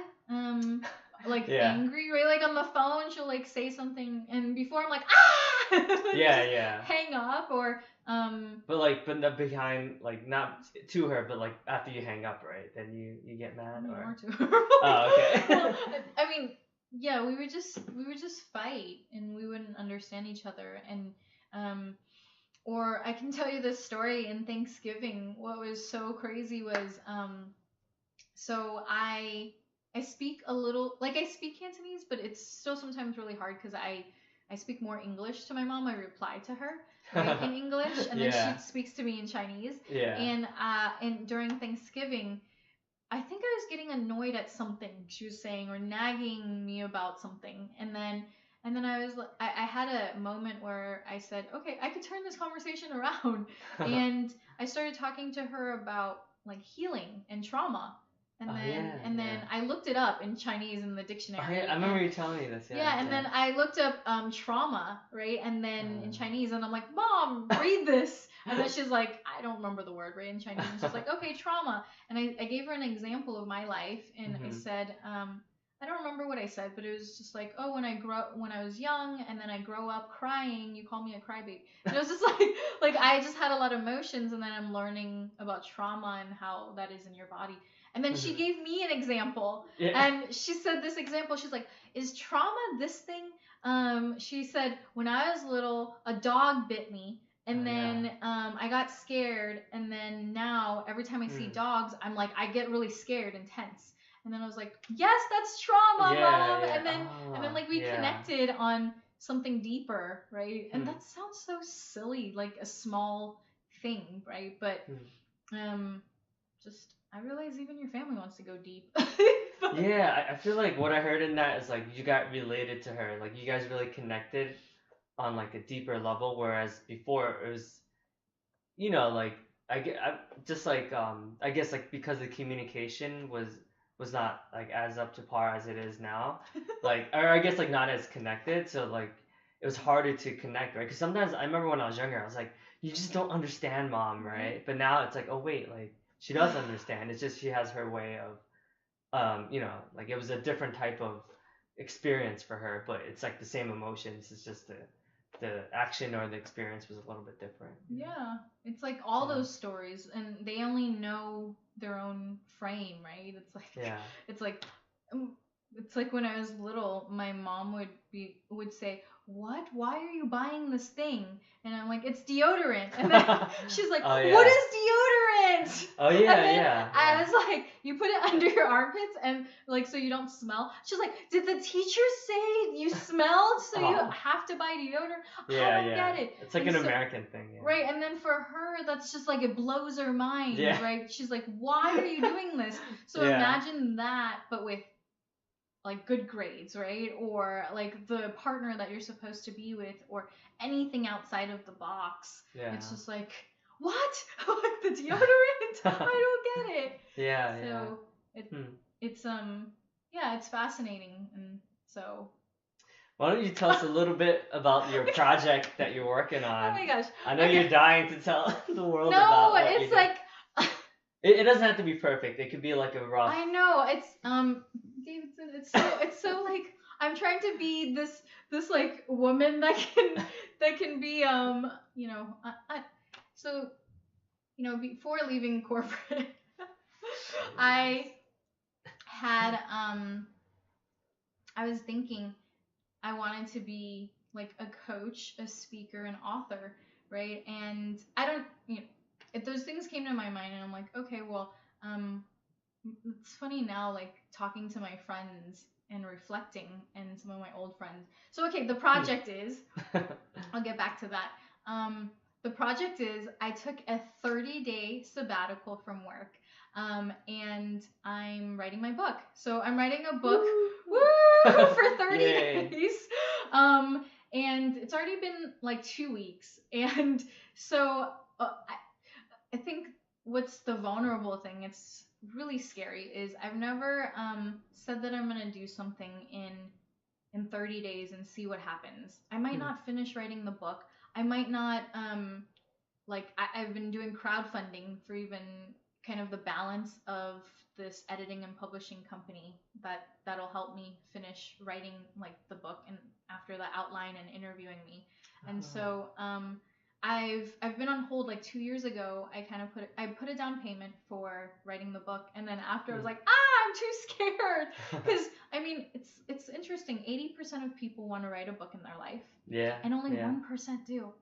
like Yeah. angry, right? Like on the phone, she'll like say something, and before I'm like ah, Yeah, just yeah. hang up or But not behind, like not to her, but like after you hang up, right? Then you get mad or. more to her. Oh, okay. Well, I mean, yeah, we would just fight, and we wouldn't understand each other, and or I can tell you this story in Thanksgiving. What was so crazy was so I speak a little, like I speak Cantonese, but it's still sometimes really hard because I speak more English to my mom. I reply to her right in English, and then Yeah. she speaks to me in Chinese. Yeah. And during Thanksgiving, I think I was getting annoyed at something she was saying or nagging me about something, and then I had a moment where I said, okay, I could turn this conversation around, and I started talking to her about like healing and trauma. And Oh, then yeah, and then yeah. I looked it up in Chinese in the Oh, dictionary. yeah, I remember you telling me this. Yeah, and then I looked up trauma, right? And then in Chinese, and I'm like, Mom, read this. And then she's like, I don't remember the word, right, in Chinese. And she's like, okay, trauma. And I gave her an example of my life, and I said, I don't remember what I said, but it was just like, oh, when I was young, and then I grow up crying, you call me a crybaby. And it was just like I just had a lot of emotions, and then I'm learning about trauma and how that is in your body. And then she gave me an example, and she said this example. She's like, "Is trauma this thing?" She said, "When I was little, a dog bit me, and then I got scared, and then now every time I see dogs, I'm like, I get really scared and tense." And then I was like, "Yes, that's trauma, Mom." Yeah. And then like we connected on something deeper, right? And that sounds so silly, like a small thing, right? But just I realize even your family wants to go deep. Yeah, I feel like what I heard in that is like you got related to her, like you guys really connected on like a deeper level, whereas before it was, like just like I guess like because the communication was not like as up to par as it is now, like or I guess like not as connected, so like it was harder to connect, right? Because sometimes I remember when I was younger, I was like, you just don't understand mom, right? But now it's like, oh wait, like she does understand. It's just she has her way of like it was a different type of experience for her, but it's like the same emotions. It's just the action or the experience was a little bit different. Yeah, it's like all those stories, and they only know their own frame, right? It's like it's like when I was little, my mom would say, "What? Why are you buying this thing?" And I'm like, "It's deodorant." And then she's like, Oh, yeah. "What is deodorant?" Oh yeah, and then yeah. I was like, "You put it under your armpits and like so you don't smell." She's like, "Did the teacher say you smelled, so you have to buy deodorant?" Yeah, I don't get it. It's like And an so- American thing. Yeah. Right, and then for her, that's just like it blows her mind, Yeah. right? She's like, "Why are you doing this?" So imagine that, but with like good grades, right? Or like the partner that you're supposed to be with, or anything outside of the box. Yeah. It's just like, what? Like the deodorant? I don't get it. Yeah, So it's it's fascinating, and so. Why don't you tell us a little bit about your project that you're working on? Oh my gosh. I know you're dying to tell the world No, about what it's you do. like It doesn't have to be perfect. It could be like a rough. I know it's Davidson. It's so like I'm trying to be this like woman that can be so before leaving corporate I had I was thinking I wanted to be like a coach, a speaker, an author, right? And I don't if those things came to my mind and I'm like, okay, well, it's funny now, like talking to my friends and reflecting and some of my old friends. So, okay, the project is, I'll get back to that. The project is I took a 30-day sabbatical from work. And I'm writing my book. So I'm writing a book for 30 Yay. days. And it's already been like 2 weeks. And so I think what's the vulnerable thing, it's really scary, is I've never said that I'm going to do something in 30 days and see what happens. I might not finish writing the book. I might not, I've been doing crowdfunding for even kind of the balance of this editing and publishing company that'll help me finish writing like the book and after the outline and interviewing me. And so I've been on hold like 2 years ago. I put a down payment for writing the book, and then after I was like, I'm too scared, because I mean it's interesting. 80% of people want to write a book in their life, and only 1% do.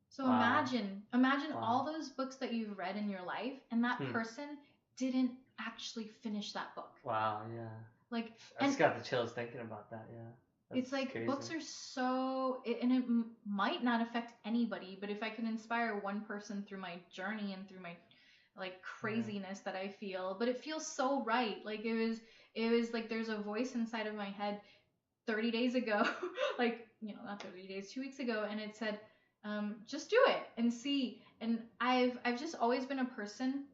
So imagine all those books that you've read in your life, and that person didn't actually finish that book. Wow, yeah. Like, I just got the chills thinking about that. Yeah. It's like crazy. Books are so, and it might not affect anybody, but if I can inspire one person through my journey and through my like craziness that I feel, but it feels so right. Like it was like there's a voice inside of my head 30 days ago, like, not 30 days, 2 weeks ago, and it said, just do it and see. And I've just always been a person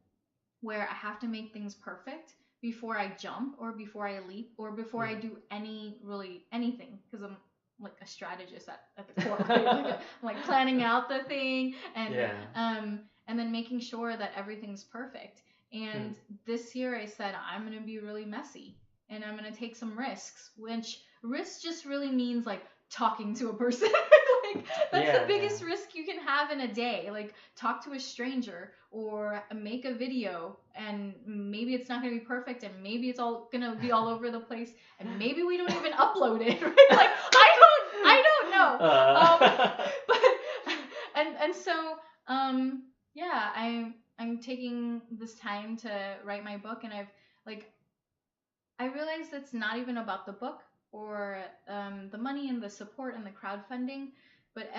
where I have to make things perfect before I jump or before I leap or before I do anything, because I'm like a strategist at the core, right? I'm like planning out the thing and then making sure that everything's perfect. And this year I said I'm gonna be really messy and I'm gonna take some risks, which risk just really means like talking to a person. Like that's the biggest risk you can have in a day. Like talk to a stranger or make a video, and maybe it's not going to be perfect, and maybe it's all going to be all over the place, and maybe we don't even upload it. Right? Like I don't know. But so I'm taking this time to write my book, and I realized it's not even about the book or the money and the support and the crowdfunding, but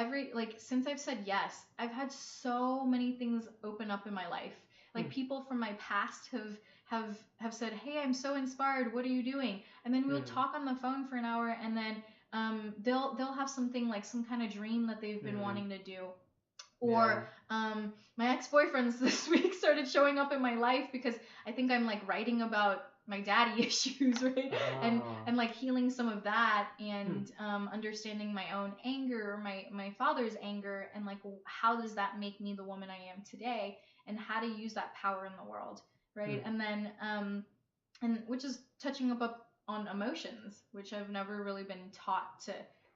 since I've said yes, I've had so many things open up in my life. Like people from my past have said, hey, I'm so inspired, what are you doing? And then we'll talk on the phone for an hour, and then they'll have something like some kind of dream that they've been wanting to do. Or my ex-boyfriends this week started showing up in my life because I think I'm like writing about my daddy issues, right? And like healing some of that, and understanding my own anger, or my father's anger, and like how does that make me the woman I am today, and how to use that power in the world, right? And then and which is touching up on emotions, which I've never really been taught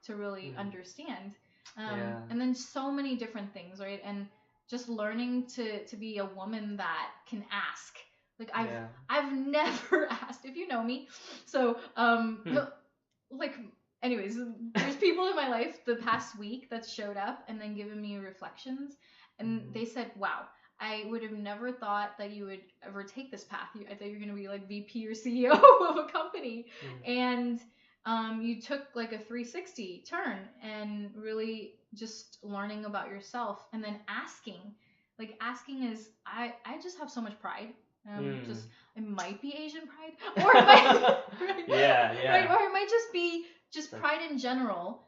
to really understand. And then so many different things, right? And just learning to be a woman that can ask. Like I've never asked, if you know me. So like anyways, there's people in my life the past week that showed up and then given me reflections, and they said, wow, I would have never thought that you would ever take this path. I thought you were going to be like VP or CEO of a company. And you took like a 360 turn and really just learning about yourself, and then asking. Like asking is, I just have so much pride. Just it might be Asian pride, or it might, right? Right? Or it might just be pride in general,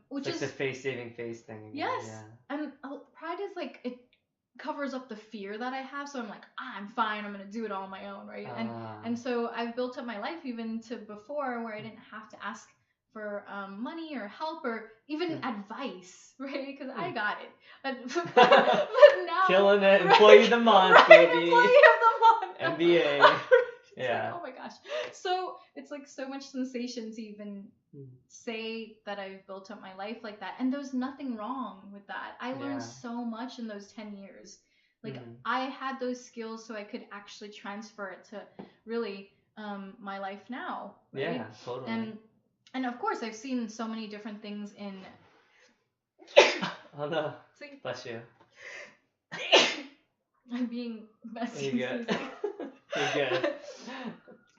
which like is the saving face thing. Yes, and pride is like it covers up the fear that I have. So I'm like, I'm fine. I'm gonna do it all on my own, right? And so I've built up my life even to before where I didn't have to ask for money or help or even advice, right? Because I got it. But now killing it, employee of the month, baby. Employee of the month. MBA. Like, oh my gosh. So it's like so much sensation to even say that I've built up my life like that. And there's nothing wrong with that. I learned so much in those 10 years. Like I had those skills so I could actually transfer it to really my life now. Right? Yeah, totally. And of course I've seen so many different things in oh no. Bless you. I'm being messy. You're good. You're good.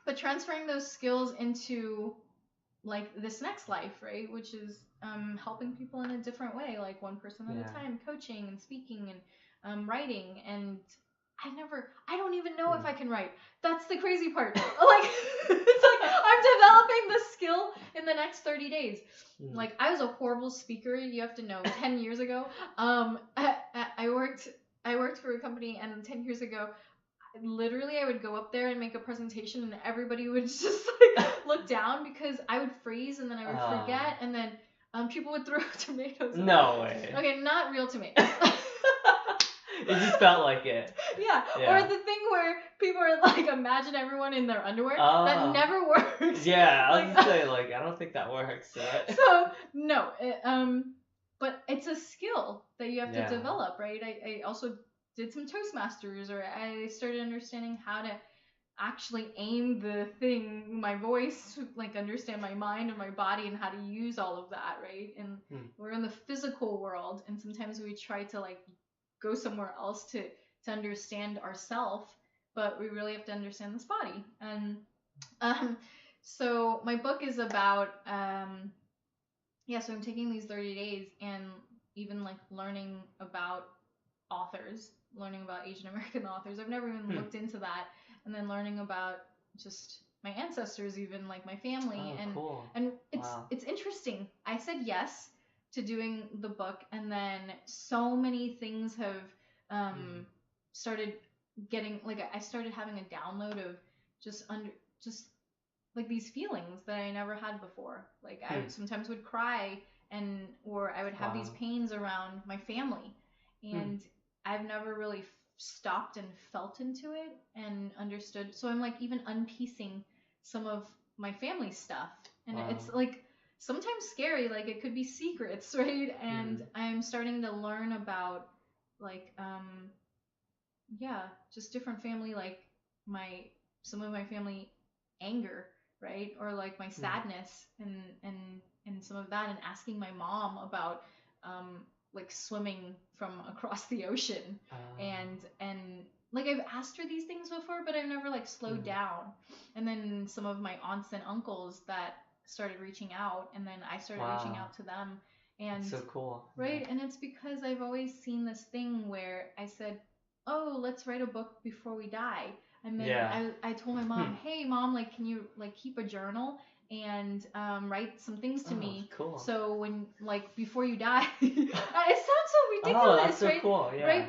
But transferring those skills into like this next life, right? Which is helping people in a different way, like one person at a time, coaching and speaking and writing. And I don't even know if I can write. That's the crazy part. Like, it's like I'm developing the skill in the next 30 days. Like, I was a horrible speaker. You have to know, 10 years ago, I worked for a company, and 10 years ago, literally I would go up there and make a presentation, and everybody would just like look down because I would freeze, and then I would forget, and then people would throw tomatoes. No way. Okay, not real tomatoes. It just felt like it. Yeah. Or the thing where people are like, imagine everyone in their underwear. That never works. Yeah, I was gonna say, like, I don't think that works. Right? So no, but it's a skill that you have to develop, right? I also did some Toastmasters, or I started understanding how to actually aim the thing, my voice, like understand my mind and my body and how to use all of that, right? And we're in the physical world, and sometimes we try to like go somewhere else to understand ourself, but we really have to understand this body. And so my book is about so I'm taking these 30 days and even like learning about authors, learning about Asian American authors. I've never even looked into that. And then learning about just my ancestors, even like my family. And it's interesting. I said yes to doing the book, and then so many things have started getting, like, I started having a download of just like these feelings that I never had before. Like I sometimes would cry, or I would have these pains around my family, and I've never really stopped and felt into it and understood. So I'm like even unpiecing some of my family stuff, and it's like sometimes scary, like it could be secrets, right? And I'm starting to learn about like just different family, like some of my family anger, right? Or like my sadness and some of that, and asking my mom about like swimming from across the ocean, and like I've asked her these things before, but I've never like slowed down. And then some of my aunts and uncles that started reaching out, and then I started reaching out to them. And that's so cool, right? And it's because I've always seen this thing where I said, oh, let's write a book before we die. And then I told my mom, hey mom, like can you like keep a journal and write some things to me, cool. So when like before you die, it sounds so ridiculous, that's so right? cool, yeah. Right,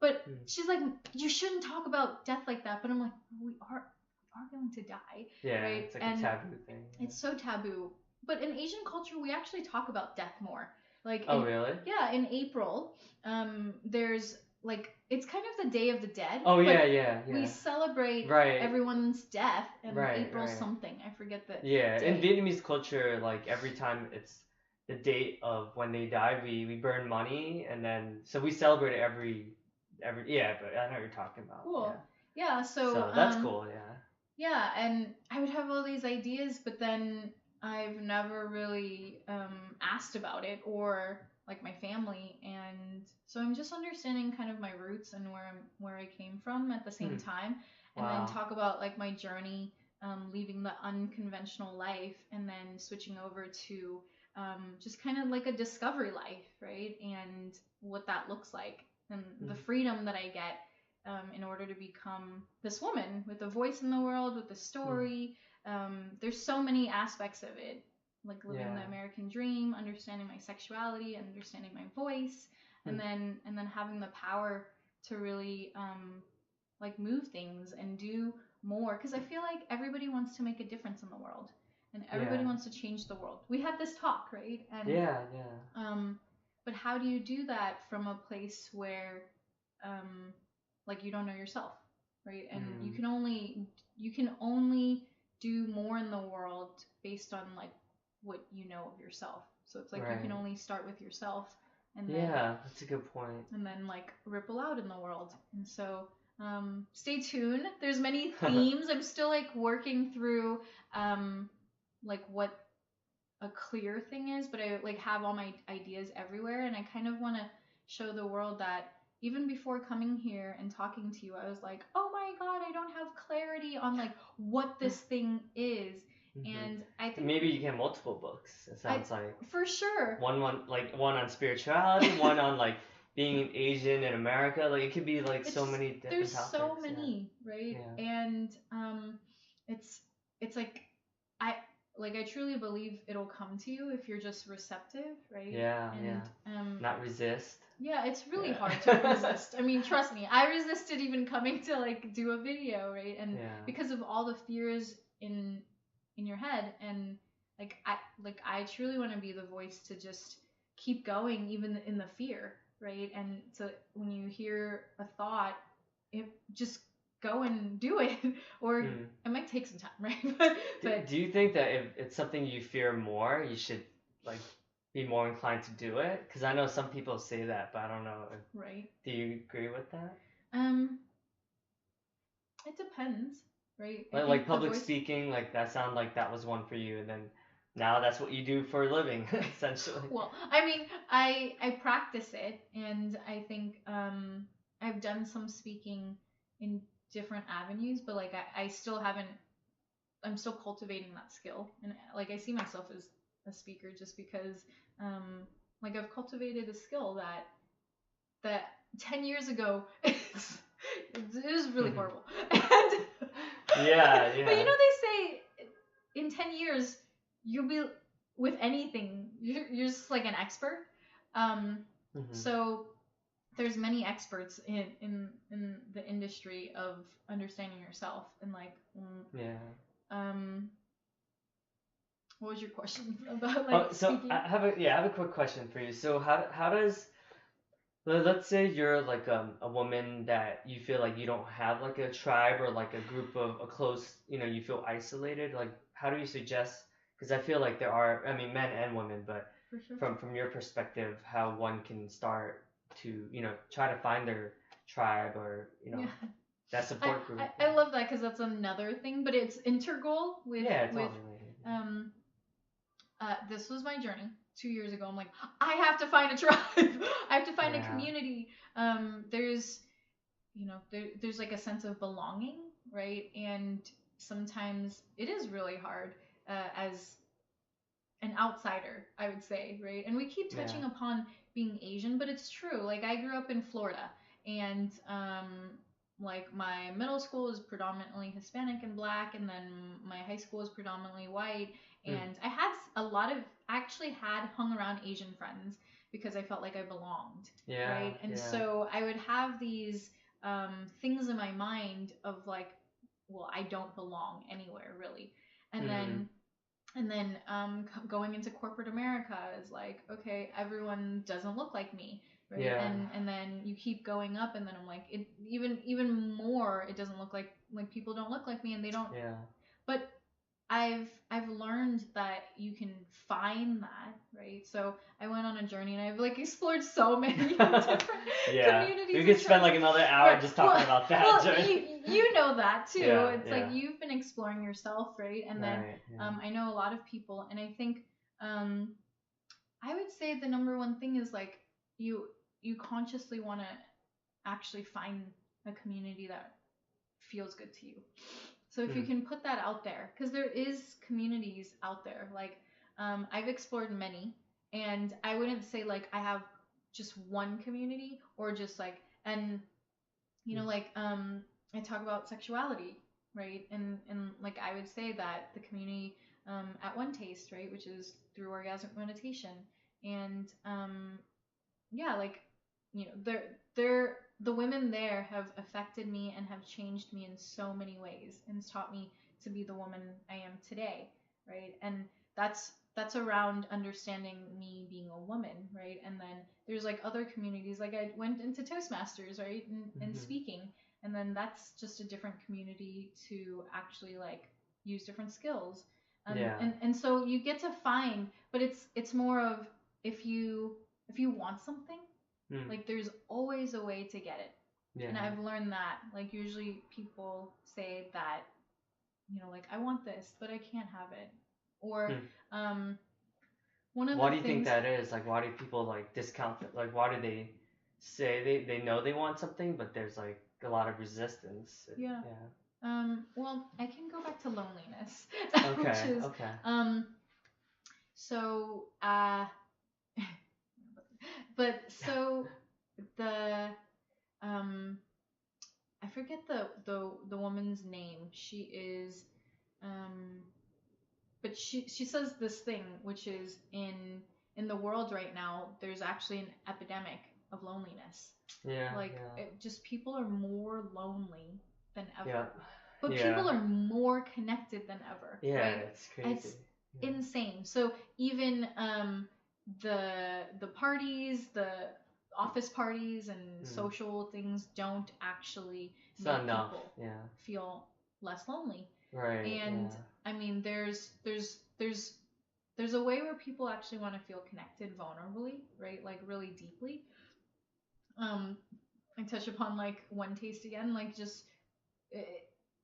but she's like, you shouldn't talk about death like that. But I'm like, we are going to die, right? It's like a taboo thing. It's so taboo. But in Asian culture, we actually talk about death more. Like really? Yeah, in April, there's like, it's kind of the Day of the Dead. Oh yeah. We celebrate everyone's death in April something. I forget the day. In Vietnamese culture, like every time it's the date of when they died, we burn money, and then so we celebrate it every but I know what you're talking about. Cool. Yeah, so that's cool, Yeah, and I would have all these ideas, but then I've never really asked about it, or like my family, and so I'm just understanding kind of my roots and where I came from at the same time, and then talk about like my journey, leaving the unconventional life and then switching over to just kind of like a discovery life, right? And what that looks like, and the freedom that I get in order to become this woman with a voice in the world, with a story. There's so many aspects of it, like living the American dream, understanding my sexuality, understanding my voice, and then having the power to really like move things and do more, because I feel like everybody wants to make a difference in the world, and everybody wants to change the world. We had this talk, right? And but how do you do that from a place where like you don't know yourself, right? And you can only do more in the world based on like what you know of yourself. So it's like you can only start with yourself, and then that's a good point. And then like ripple out in the world. And so stay tuned. There's many themes. I'm still like working through like what a clear thing is, but I like have all my ideas everywhere, and I kind of want to show the world that even before coming here and talking to you, I was like, oh my God, I don't have clarity on like what this thing is. And I think maybe you can multiple books. It sounds like for sure. One on spirituality, one on like being an Asian in America. Like it could be like so It's many different there's so topics. many, right? Yeah. And it's it's like I I truly believe it'll come to you if you're just receptive, right? Yeah. Yeah. And Not resist. yeah, it's really Yeah. hard to resist. I mean, trust me, I resisted even coming to like do a video, right? And Yeah. because of all the fears in your head, and I truly want to be the voice to just keep going even in the fear, right? And so when you hear a thought, it just go and do it, or Hmm. it might take some time, right? Do you think that if it's something you fear more, you should like be more inclined to do it? Because I know some people say that, but I don't know. Right. Do you agree with that? Um, it depends, right? I Like think the public voice. speaking, like that sounded like that was one for you, and then now that's what you do for a living, essentially. Well, I mean, I practice it, and I think I've done some speaking in different avenues, but like I still haven't. I'm still cultivating that skill, and like I see myself as a speaker just because like I've cultivated a skill that 10 years ago it was really horrible. And Yeah, but yeah. they say in 10 years you'll be with anything you're just like an expert. Hmm. So there's many experts in the industry of understanding yourself, and like Yeah. um what was your question about Oh, like so speaking? I have a quick question for you. So how does let's say you're like a woman that you feel like you don't have like a tribe or like a group of a close, you feel isolated. Like how do you suggest? Because I feel like there are, I mean, men and women, but For sure. from your perspective, how one can start to try to find their tribe or Yeah. that support group. I love that because that's another thing, but it's integral with Yeah, it's with all related. um this was my journey 2 years ago. I'm like, I have to find a tribe. I have to find a Yeah. community. There's there's like a sense of belonging, right? And sometimes it is really hard as an outsider, I would say, right? And we keep touching Yeah. upon being Asian, but it's true. Like I grew up in Florida, and like my middle school is predominantly Hispanic and black, and then my high school is predominantly white. Mm. And I had a lot of actually had hung around Asian friends because I felt like I belonged, Yeah. right? And Yeah. so I would have these things in my mind of like, well, I don't belong anywhere really. And Mm. then going into corporate America is like, okay, everyone doesn't look like me, right? Yeah. And then you keep going up, and then I'm like, it even more, it doesn't look like people don't look like me, and they don't. Yeah. But I've learned that you can find that, right? So I went on a journey, and I've like explored so many different Yeah. communities. We could spend like another hour Right. just talking about that Well, journey. you know that too. Yeah, It's yeah. like you've been exploring yourself, right? And then Right. Yeah. I know a lot of people, and I think I would say the number one thing is like you consciously want to actually find a community that feels good to you. So if you can put that out there, because there is communities out there, like I've explored many, and I wouldn't say like I have just one community or just like, and like I talk about sexuality, right? And like I would say that the community at One Taste, right, which is through orgasmic meditation, and yeah, like they're the women there have affected me and have changed me in so many ways, and it's taught me to be the woman I am today, right? And that's around understanding me being a woman, right? And then there's like other communities, like I went into Toastmasters, right, and speaking, and then that's just a different community to actually like use different skills. Yeah. And so you get to find, but it's more of if you want something, like there's always a way to get it. Yeah. And I've learned that like usually people say that like I want this but I can't have it, or one of Why the do you things. think that is? Like, why do people like discount it? Like, why do they say they know they want something, but there's like a lot of resistance? Yeah. Yeah. Well, I can go back to loneliness. Okay. Which is, Okay. So but so the I forget the woman's name. She is but she says this thing, which is in the world right now there's actually an epidemic of loneliness. Yeah. Like Yeah. just people are more lonely than ever. Yeah. But Yeah. people are more connected than ever. Yeah, right? it's crazy. It's insane. So even the parties, the office parties and social things don't actually It's make not enough. people Yeah. feel less lonely. Right. And I mean there's a way where people actually want to feel connected vulnerably, right? Like really deeply. I touch upon like one taste again, like just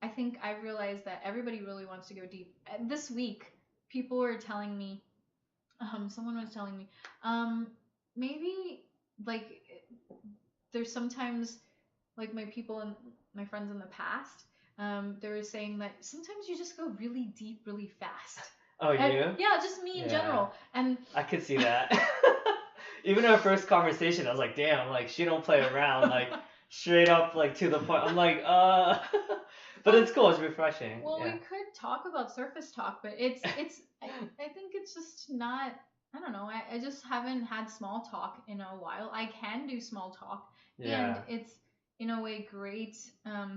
I think I've realized that everybody really wants to go deep. This week, people were telling me, someone was telling me, maybe like there's sometimes like my people and my friends in the past, they were saying that sometimes you just go really deep, really fast. Oh, and, you? Yeah, just me in general. And I could see that. Even our first conversation, I was like, damn, like she don't play around, like straight up, like to the point. I'm like, but it's cool, it's refreshing. Well, we could talk about surface talk, but I think it's just not. I don't know. I just haven't had small talk in a while. I can do small talk, and it's in a way great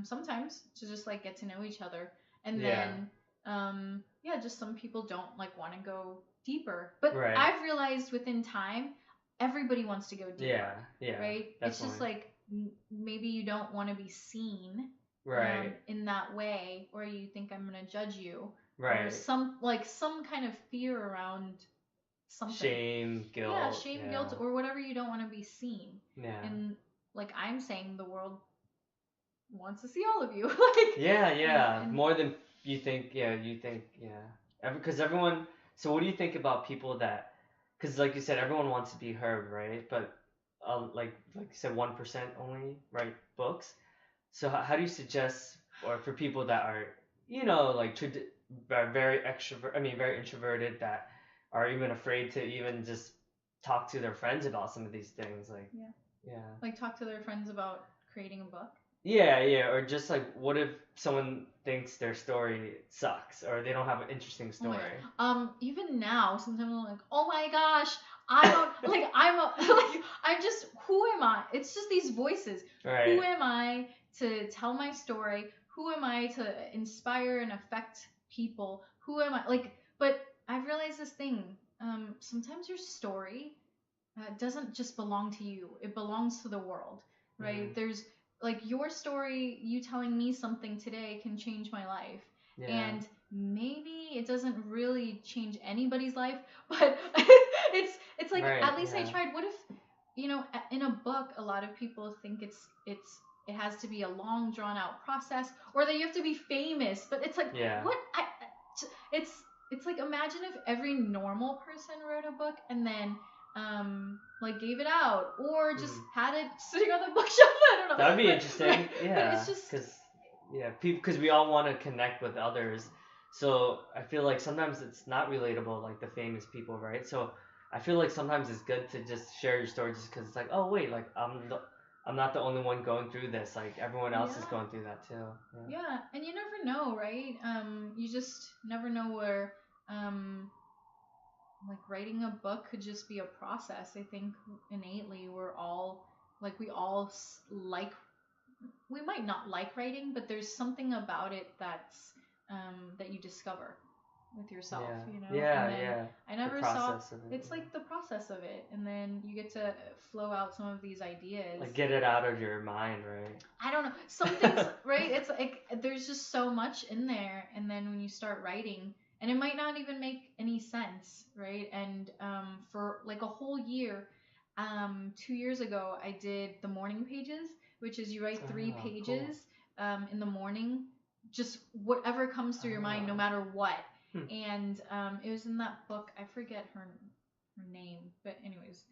sometimes to just like get to know each other, and then just some people don't like want to go deeper. But I've realized within time, everybody wants to go deeper. Yeah. Right. Definitely. It's just like maybe you don't want to be seen. Right. In that way, or you think I'm gonna judge you. Right. Or some kind of fear around something. Shame, guilt. Yeah, shame, guilt, or whatever you don't want to be seen. Yeah. And like I'm saying, the world wants to see all of you. Like. Yeah. More than you think. Yeah, because everyone. So what do you think about people that? Because like you said, everyone wants to be heard, right? But like you said, 1% only write books. So how do you suggest, or for people that are, like are very very introverted, that are even afraid to even just talk to their friends about some of these things, like like talk to their friends about creating a book? Yeah, or just like, what if someone thinks their story sucks or they don't have an interesting story? Even now, sometimes I'm like, oh my gosh, I don't like I'm just, who am I? It's just these voices. Right. Who am I to tell my story? Who am I to inspire and affect people? Who am I? But I've realized this thing. Sometimes your story doesn't just belong to you. It belongs to the world, right? There's like your story, you telling me something today can change my life. Yeah. And maybe it doesn't really change anybody's life, but it's like, at least I tried. What if, in a book, a lot of people think it has to be a long drawn out process, or that you have to be famous, but it's like, what? It's like, imagine if every normal person wrote a book and then like gave it out, or just had it sitting on the bookshelf. I don't know. That would be interesting. Yeah. But it's just because we all want to connect with others. So I feel like sometimes it's not relatable, like the famous people, right? So I feel like sometimes it's good to just share your story, just because it's like, oh wait, like I'm not the only one going through this. Like everyone else is going through that too. Yeah, and you never know, right? You just never know where like writing a book could just be a process. I think innately we're all like, we might not like writing, but there's something about it that's that you discover with yourself, I never saw it's like the process of it, and then you get to flow out some of these ideas, like get it out of your mind, right? I don't know, some things right? It's like there's just so much in there, and then when you start writing, and it might not even make any sense, right? And for like a whole year, 2 years ago, I did the morning pages, which is you write 3 pages in the morning, just whatever comes through your mind, no matter what. And it was in that book. I forget her name, but anyways,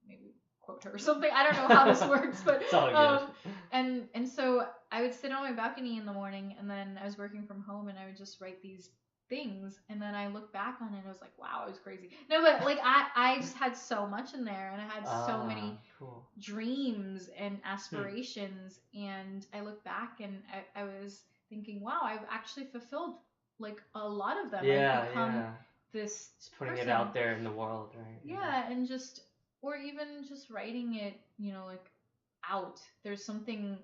maybe quote her or something. I don't know how this works, but it's all good. And so I would sit on my balcony in the morning, and then I was working from home, and I would just write these things, and then I look back on it and I was like, wow, I was crazy. No, but like I just had so much in there, and I had so many Cool. dreams and Hmm. aspirations, and I look back and I was thinking, wow, I've actually fulfilled like a lot of them. I've Yeah, become yeah. this Just putting it person. out there in the world, right? Yeah. Yeah, and just, or even just writing it, like out. There's something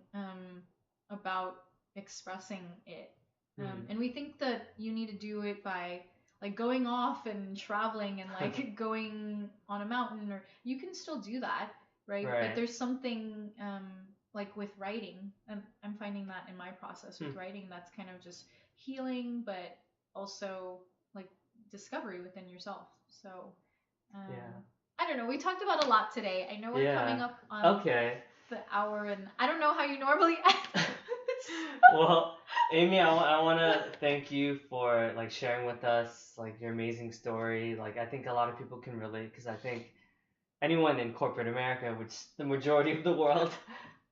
about expressing it. Hmm. And we think that you need to do it by like going off and traveling and like going on a mountain, or you can still do that, right? But Right. there's something like with writing, and I'm finding that in my process Hmm. with writing, that's kind of just healing, but also like discovery within yourself. So Yeah. I don't know. We talked about a lot today. I know we're coming Yeah. up on Okay. the hour, and I don't know how you normally end. Well, Amy, I want to thank you for like sharing with us like your amazing story. Like I think a lot of people can relate because I think anyone in corporate America, which is the majority of the world,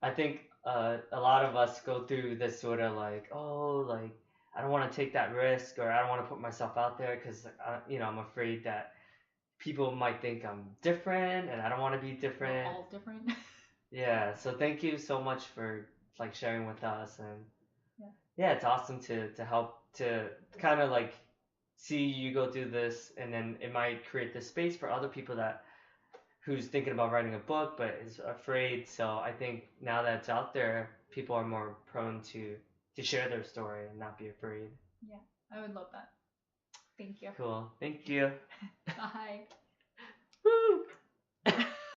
I think a lot of us go through this sort of like, oh, like I don't want to take that risk or I don't want to put myself out there because I'm afraid that people might think I'm different and I don't want to be We're different. all different. Yeah, so thank you so much for like sharing with us and Yeah. yeah, it's awesome to help to kind of like see you go through this and then it might create this space for other people that who's thinking about writing a book but is afraid. So I think now that it's out there, people are more prone to share their story and not be afraid. Yeah, I would love that. Thank you. Cool. Thank you. Bye.